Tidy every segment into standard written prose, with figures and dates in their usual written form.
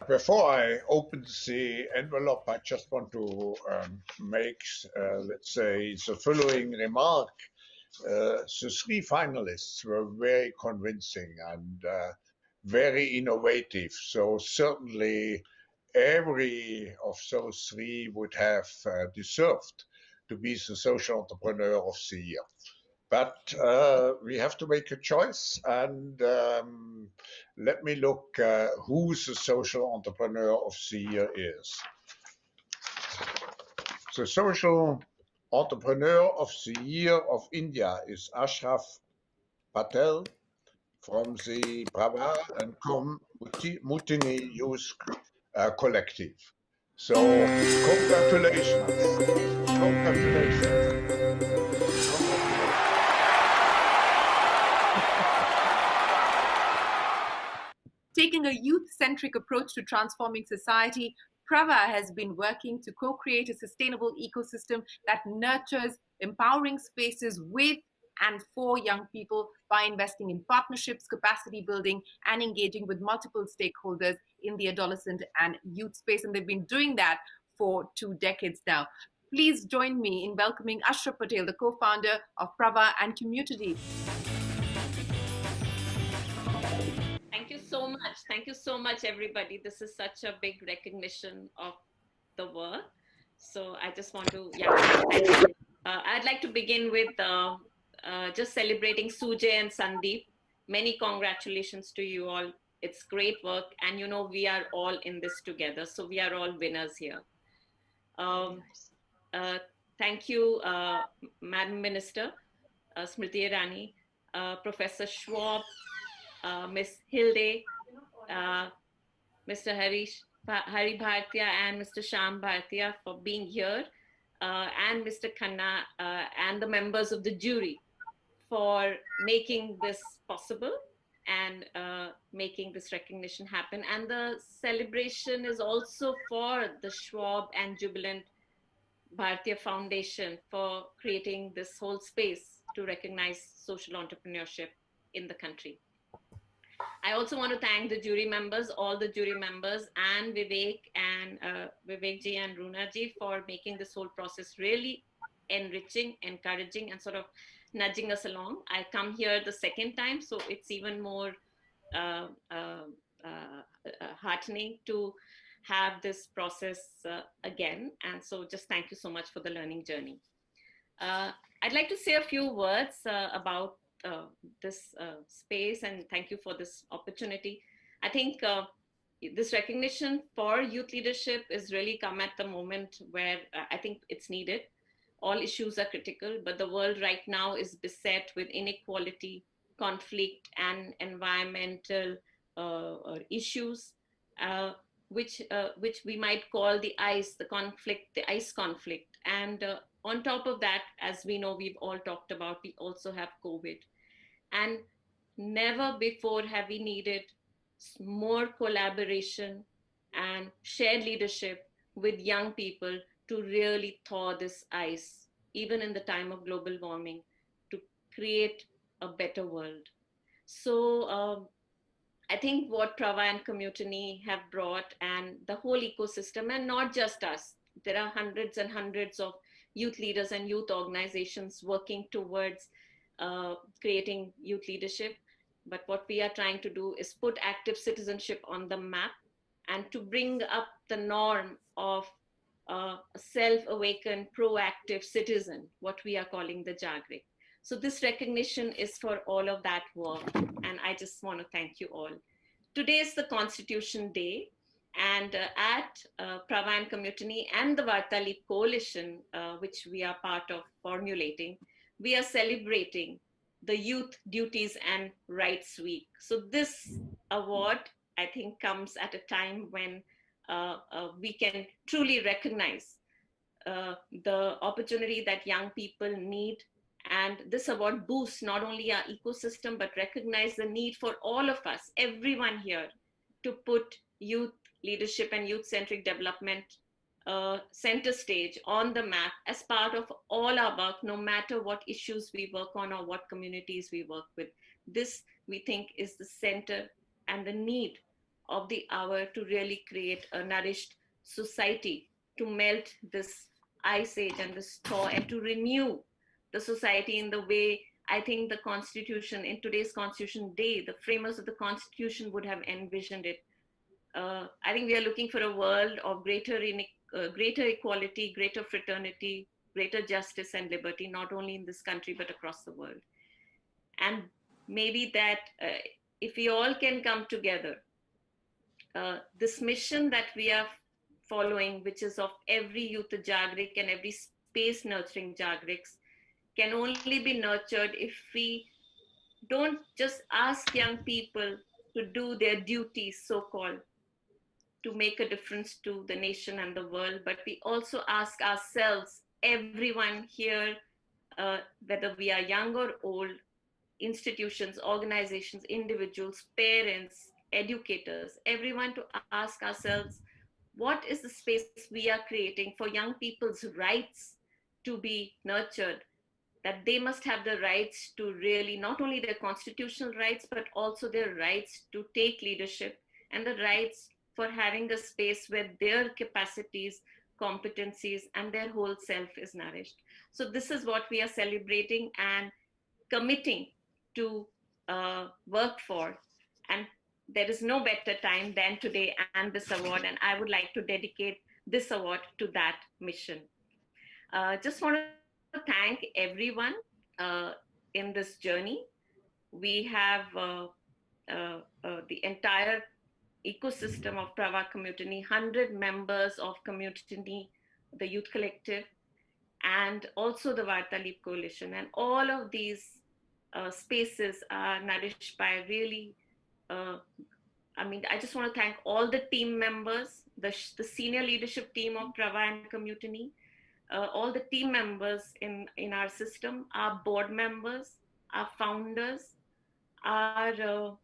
Before I open the envelope, I just want to make, let's say, the following remark. The three finalists were very convincing and very innovative. So certainly every of those three would have deserved to be the social entrepreneur of the year. But we have to make a choice, and let me look who the social entrepreneur of the year is. The social entrepreneur of the year of India is Ashraf Patel from the Brava and Mutiny Youth Collective. So congratulations, congratulations. Taking a youth-centric approach to transforming society, Prava has been working to co-create a sustainable ecosystem that nurtures empowering spaces with and for young people by investing in partnerships, capacity building, and engaging with multiple stakeholders in the adolescent and youth space. And they've been doing that for 2 decades now. Please join me in welcoming Ashraf Patel, the co-founder of Prava and Community. Thank you so much. Thank you so much, everybody. This is such a big recognition of the work. So I just want to, thank you. I'd like to begin with just celebrating Sujay and Sandeep. Many congratulations to you all. It's great work. And you know, we are all in this together. So we are all winners here. Thank you, Madam Minister, Smriti Irani, Professor Schwab, Ms. Hilde, Mr. Hari Bhartia and Mr. Sham Bhartia for being here, and Mr. Khanna and the members of the jury for making this possible and making this recognition happen. And the celebration is also for the Schwab and Jubilant Bhartiya Foundation for creating this whole space to recognize social entrepreneurship in the country. I also want to thank the jury members, all the jury members, and Vivek ji and Runa ji for making this whole process really enriching, encouraging, and sort of nudging us along. I come here the second time, so it's even more heartening to have this process again. And so just thank you so much for the learning journey. I'd like to say a few words about this space, and thank you for this opportunity. I think this recognition for youth leadership is really come at the moment where I think it's needed. All issues are critical, but the world right now is beset with inequality, conflict, and environmental issues, which we might call the ice conflict. And on top of that, as we know, we've all talked about, we also have COVID. And never before have we needed more collaboration and shared leadership with young people to really thaw this ice, even in the time of global warming, to create a better world. So I think what Prava and Community have brought, and the whole ecosystem, and not just us, there are hundreds and hundreds of youth leaders and youth organizations working towards creating youth leadership. But what we are trying to do is put active citizenship on the map and to bring up the norm of a self-awakened, proactive citizen, what we are calling the Jagrik. So this recognition is for all of that work. And I just want to thank you all. Today is the Constitution Day. And at Prava and Community and the Varta Leap Coalition, which we are part of formulating, we are celebrating the Youth Duties and Rights Week. So this award, I think, comes at a time when we can truly recognize the opportunity that young people need. And this award boosts not only our ecosystem, but recognize the need for all of us, everyone here, to put youth leadership and youth-centric development center stage on the map as part of all our work, no matter what issues we work on or what communities we work with. This, we think, is the center and the need of the hour to really create a nourished society, to melt this ice age and this thaw, and to renew the society in the way I think the Constitution, in today's Constitution Day, the framers of the Constitution would have envisioned it. I think we are looking for a world of greater equality, greater fraternity, greater justice and liberty, not only in this country, but across the world. And maybe that if we all can come together, this mission that we are following, which is of every youth Jagrik and every space nurturing Jagriks, can only be nurtured if we don't just ask young people to do their duties, so called, to make a difference to the nation and the world, but we also ask ourselves, everyone here, whether we are young or old, institutions, organizations, individuals, parents, educators, everyone, to ask ourselves, what is the space we are creating for young people's rights to be nurtured? That they must have the rights to really, not only their constitutional rights, but also their rights to take leadership, and the rights for having a space where their capacities, competencies, and their whole self is nourished. So this is what we are celebrating and committing to work for. And there is no better time than today and this award. And I would like to dedicate this award to that mission. Just want to thank everyone in this journey. We have the entire ecosystem of Prava community, 100 members of community, the Youth Collective, and also the Varta Leap Coalition. And all of these spaces are nourished by really, I just want to thank all the team members, the senior leadership team of Prava and community, all the team members in our system, our board members, our founders, our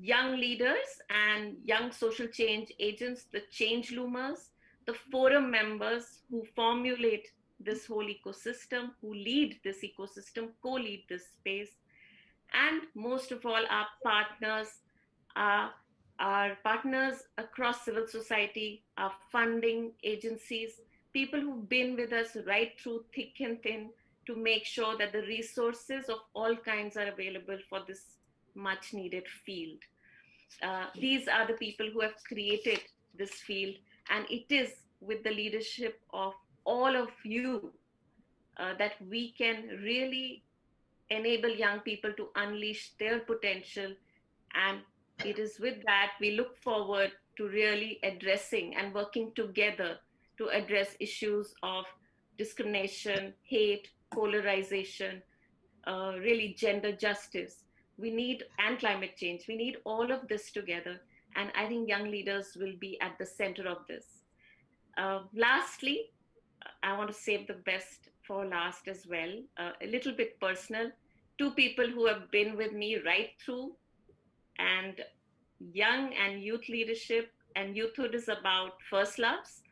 young leaders and young social change agents, the change loomers, the forum members who formulate this whole ecosystem, who lead this ecosystem, co-lead this space, and most of all, our partners across civil society, our funding agencies, people who've been with us right through thick and thin to make sure that the resources of all kinds are available for this much needed field. These are the people who have created this field, and it is with the leadership of all of you that we can really enable young people to unleash their potential. And it is with that we look forward to really addressing and working together to address issues of discrimination, hate, polarization, really gender justice. We need, and climate change. We need all of this together. And I think young leaders will be at the center of this. Lastly, I want to save the best for last as well. A little bit personal. Two people who have been with me right through, and young and youth leadership and youthhood is about first loves.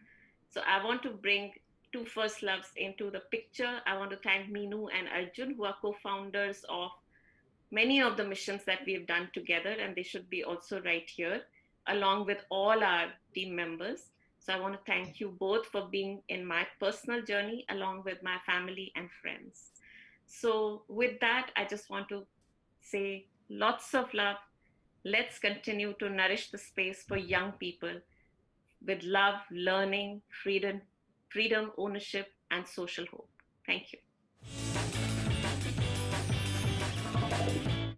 So I want to bring two first loves into the picture. I want to thank Meenu and Arjun, who are co-founders of many of the missions that we have done together, and they should be also right here, along with all our team members. So I want to thank you both for being in my personal journey, along with my family and friends. So with that, I just want to say lots of love. Let's continue to nourish the space for young people with love, learning, freedom, ownership, and social hope. Thank you.